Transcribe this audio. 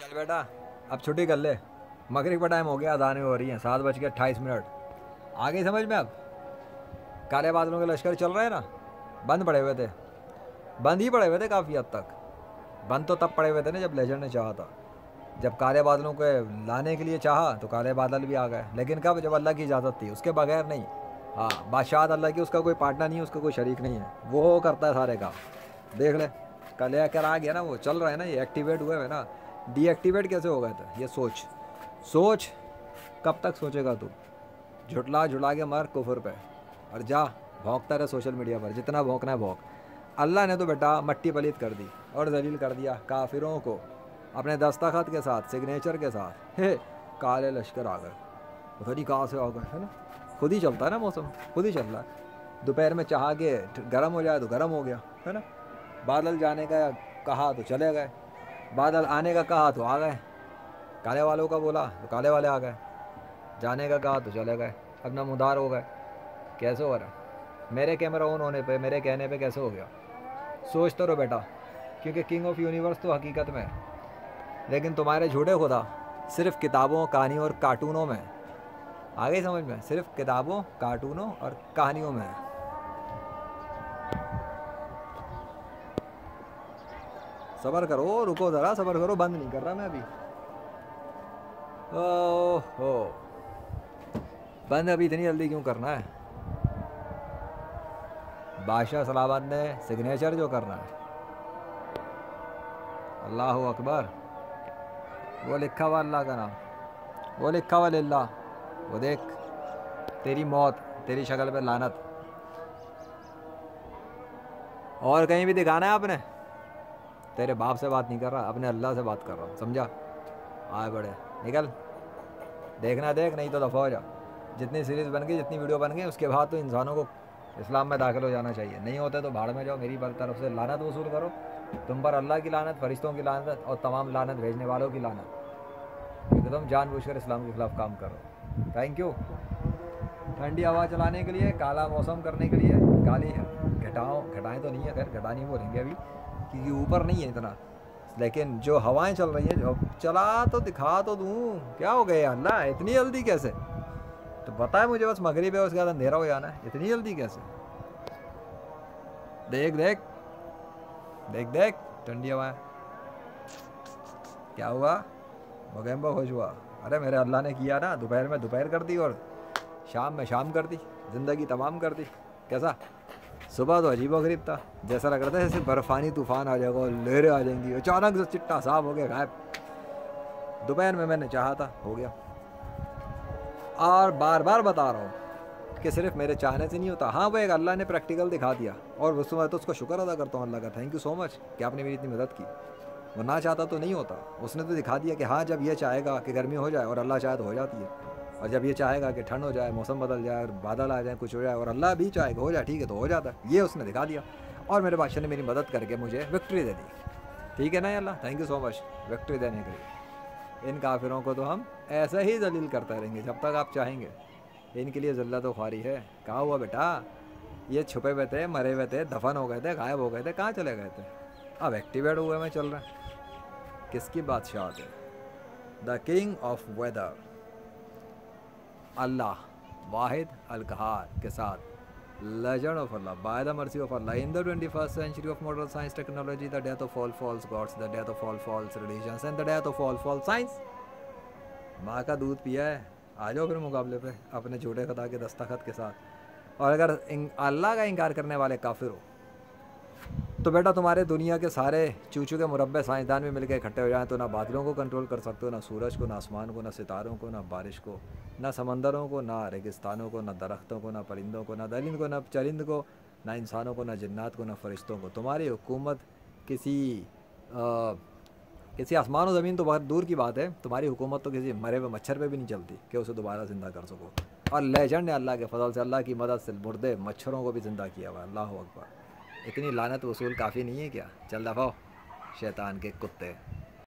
चल बेटा, अब छुट्टी कर ले। मगरिब का टाइम हो गया, अज़ानें हो रही हैं, 7:28। आ गई समझ में अब? काले बादलों के लश्कर चल रहे हैं ना, बंद पड़े हुए थे, बंद ही पड़े हुए थे काफ़ी हद तक। बंद तो तब पड़े हुए थे ना जब लेजेंड ने चाहा था। जब काले बादलों को लाने के लिए चाहा तो काले बादल भी आ गए, लेकिन कब? जब अल्लाह की इजाज़त थी, उसके बगैर नहीं। हाँ, बादशाह अल्लाह की, उसका कोई पार्टनर नहीं है, उसका कोई शरीक नहीं है, वो करता है सारे काम। देख ले, कल कर आ गया ना, वो चल रहा है ना, ये एक्टिवेट हुए हैं ना। डीएक्टिवेट कैसे हो गए थे ये सोच। सोच, कब तक सोचेगा तू? झुटला झुला के मर कुफर पे, और जा भौंकता रहे सोशल मीडिया पर, जितना भौंकना है भौंक। अल्लाह ने तो बेटा मट्टी पलीत कर दी और जलील कर दिया काफिरों को अपने दस्तखत के साथ, सिग्नेचर के साथ। हे, काले लश्कर आ गए, पता नहीं कहाँ से आ गए, है ना। खुद ही चलता है ना मौसम, खुद ही चल रहा है। दोपहर में चाह के गर्म हो जाए तो गर्म हो गया, है ना। बादल जाने का कहा तो चले गए, बादल आने का कहा तो आ गए। काले वालों का बोला तो काले वाले आ गए, जाने का कहा तो चले गए, अब नमूदार हो गए। कैसे हो रहा? मेरे कैमरा ऑन होने पे, मेरे कहने पे कैसे हो गया? सोचते रहो बेटा, क्योंकि किंग ऑफ यूनिवर्स तो हकीकत में है, लेकिन तुम्हारे झूठे खुदा सिर्फ किताबों, कहानियों और कार्टूनों में। आ गई समझ में? सिर्फ किताबों, कार्टूनों और कहानियों में है। सब्र करो, रुको ज़रा, सब्र करो, बंद नहीं कर रहा मैं अभी। ओहो, बंद अभी इतनी जल्दी क्यों करना है? बादशाह सलामत ने सिग्नेचर जो करना है, अल्लाह अकबर, वो लिखा हुआ अल्लाह का नाम, वो लिखा हुआ लिल्लाह। वो देख, तेरी मौत, तेरी शक्ल पे लानत। और कहीं भी दिखाना है आपने? तेरे बाप से बात नहीं कर रहा, अपने अल्लाह से बात कर रहा हूँ, समझा? आए बड़े, निकल, देखना देख, नहीं तो दफ़ा हो जा। जितनी सीरीज़ बन गई, जितनी वीडियो बन गई, उसके बाद तो इंसानों को इस्लाम में दाखिल हो जाना चाहिए। नहीं होते तो भाड़ में जाओ, मेरी तरफ से लानत वसूल करो। तुम पर अल्लाह की लानत, फरिश्तों की लानत और तमाम लानत भेजने वालों की लानत, क्योंकि तुम जानबूझकर इस्लाम के खिलाफ काम करो। Thank you. ठंडी हवा चलाने के लिए, काला मौसम करने के लिए, काली घटाएँ तो नहीं है, खैर घटा नहीं बोलेंगे अभी, क्योंकि ऊपर नहीं है इतना, लेकिन जो हवाएं चल रही हैं, जो चला तो दिखा तो दूँ। क्या हो गया अल्लाह, इतनी जल्दी कैसे? तो पता है मुझे, बस मगरिब है, उसके बाद अंधेरा हो जाना है, इतनी जल्दी कैसे? देख देख देख देख, ठंडी हवा। क्या हुआ? मोगेम्बो खुश हुआ? अरे मेरे अल्लाह ने किया ना, दोपहर में दोपहर कर दी और शाम में शाम कर दी, ज़िंदगी तमाम कर दी। कैसा? सुबह तो अजीब व गरीब था, जैसा लग रहा था जैसे बर्फानी तूफान आ जाएगा और लहरें आ जाएंगी, अचानक से चिट्टा साफ हो गया, गायब। दोपहर में मैंने चाहा था, हो गया। और बार बार बता रहा हूँ कि सिर्फ मेरे चाहने से नहीं होता। हाँ, वो एक अल्लाह ने प्रैक्टिकल दिखा दिया, और उस समय तो उसका शुक्र अदा करता हूँ अल्लाह का, थैंक यू सो मच कि आपने मेरी इतनी मदद की। वो ना चाहता तो नहीं होता, उसने तो दिखा दिया कि हाँ, जब ये चाहेगा कि गर्मी हो जाए, और अल्लाह चाहे तो हो जाती है, और जब ये चाहेगा कि ठंड हो जाए, मौसम बदल जाए और बादल आ जाए, कुछ हो जाए, और अल्लाह भी चाहेगा हो जाए, ठीक है, तो हो जाता है। ये उसने दिखा दिया, और मेरे बादशाह ने मेरी मदद करके मुझे विक्ट्री दे दी। ठीक है ना Allah, thank you so much victory देने के लिए। इन काफिरों को तो हम ऐसे ही जलील करते रहेंगे जब तक आप चाहेंगे। इनके लिए ज़िल्लत तो ख्वारी है। कहाँ हुआ बेटा? ये छुपे हुए थे, मरे हुए थे, दफन हो गए थे, गायब हो गए थे, कहाँ चले गए थे? अब एक्टिवेट हुए में चल रहे हैं। किसकी बादशाह है? द किंग ऑफ वेदर, अल्लाह वाहिद अल कहार के साथ, legend of Allah, by the mercy of Allah, in the 21st century of modern science technology, the death of all false gods, the death of all false religions, and the death of all false science. माँ का दूध पिया है, आ जाओ फिर मुकाबले पे अपने झूठे खुदा के दस्तखत के साथ। और अगर अल्लाह का इनकार करने वाले काफिर हो, तो बेटा तुम्हारे दुनिया के सारे चूचू के मुरब्बे साइंसदान भी मिलकर इकट्ठे हो जाएं तो ना बादलों को कंट्रोल कर सकते हो, ना सूरज को, ना आसमान को, ना सितारों को, ना बारिश को, ना समंदरों को, ना रेगिस्तानों को, ना दरख्तों को, ना परिंदों को, ना दरिंद को, ना चरिंद को, ना इंसानों को, ना जिन्नात को, ना फरिश्तों को। तुम्हारी हुकूमत किसी आसमान और ज़मीन तो बहुत दूर की बात है, तुम्हारी हुकूमत तो किसी मरे हुए मच्छर पे भी नहीं चलती कि उसे दोबारा ज़िंदा कर सको। और लेजेंड ने अल्लाह के फजल से, अल्लाह की मदद से मुर्दे मच्छरों को भी ज़िंदा किया हुआ। अल्लाह अकबर। इतनी लानत वसूल काफ़ी नहीं है क्या? चल दफ़ा हो शैतान के कुत्ते।